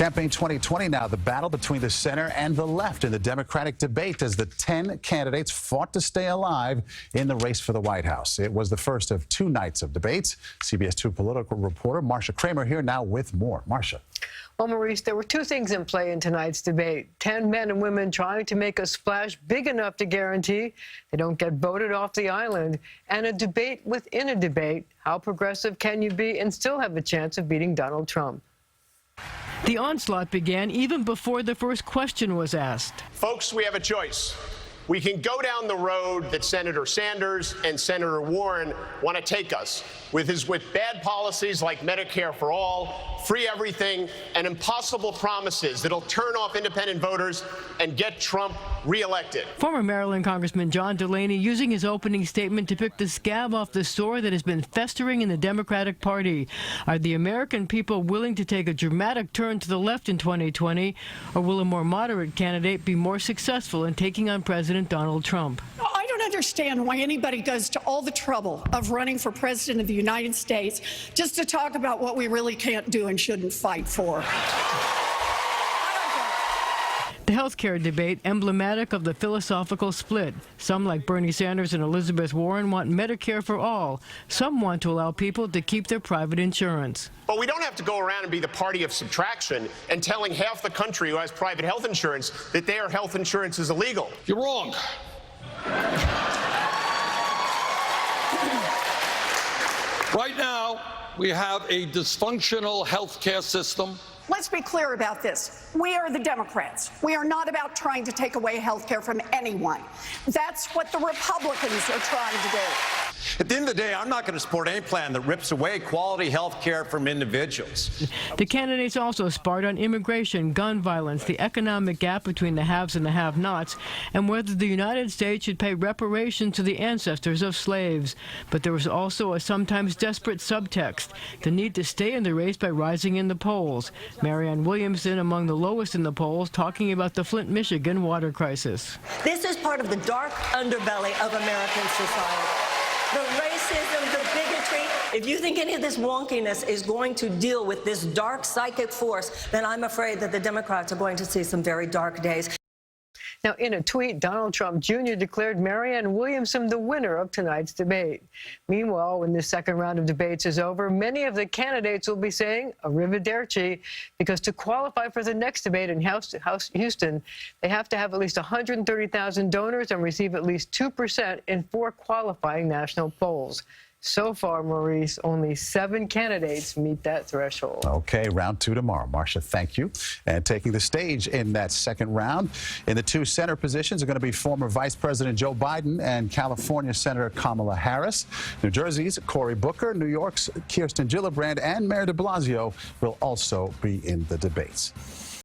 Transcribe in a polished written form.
Campaign 2020 now, the battle between the center and the left in the Democratic debate as the 10 candidates fought to stay alive in the race for the White House. It was the first of 2 nights of debates. CBS 2 political reporter Marcia Kramer here now with more. Marcia. Well, Maurice, there were 2 things in play in tonight's debate. 10 men and women trying to make a splash big enough to guarantee they don't get voted off the island, and a debate within a debate. How progressive can you be and still have a chance of beating Donald Trump? The onslaught began even before the first question was asked. Folks, we have a choice. We can go down the road that Senator Sanders and Senator Warren want to take us, with bad policies like Medicare for all, free everything, and impossible promises that'll turn off independent voters and get Trump reelected. Former Maryland Congressman John Delaney using his opening statement to pick the scab off the sore that has been festering in the Democratic Party. Are the American people willing to take a dramatic turn to the left in 2020, or will a more moderate candidate be more successful in taking on President Donald Trump? I don't understand why anybody goes to all the trouble of running for president of the United States just to talk about what we really can't do and shouldn't fight for. The health care debate emblematic of the philosophical split. Some, like Bernie Sanders and Elizabeth Warren, want Medicare for all. Some want to allow people to keep their private insurance. But we don't have to go around and be the party of subtraction and telling half the country who has private health insurance that their health insurance is illegal. You're wrong. Right now, we have a dysfunctional health care system. Let's be clear about this. We are the Democrats. We are not about trying to take away health care from anyone. That's what the Republicans are trying to do. At the end of the day, I'm not going to support any plan that rips away quality health care from individuals. The candidates also sparred on immigration, gun violence, the economic gap between the haves and the have-nots, and whether the United States should pay reparations to the ancestors of slaves. But there was also a sometimes desperate subtext, the need to stay in the race by rising in the polls. Marianne Williamson among the lowest in the polls, talking about the Flint, Michigan water crisis. This is part of the dark underbelly of American society. The racism, the bigotry. If you think any of this wonkiness is going to deal with this dark psychic force, then I'm afraid that the Democrats are going to see some very dark days. Now, in a tweet, Donald Trump Jr. declared Marianne Williamson the winner of tonight's debate. Meanwhile, when this second round of debates is over, many of the candidates will be saying arrivederci, because to qualify for the next debate in Houston, they have to have at least 130,000 donors and receive at least 2% in 4 qualifying national polls. So far, Maurice, only 7 candidates meet that threshold. Okay, round 2 tomorrow. Marcia, thank you. And taking the stage in that second round, in the 2 center positions are going to be former Vice President Joe Biden and California Senator Kamala Harris. New Jersey's Cory Booker, New York's Kirsten Gillibrand, and Mayor de Blasio will also be in the debates.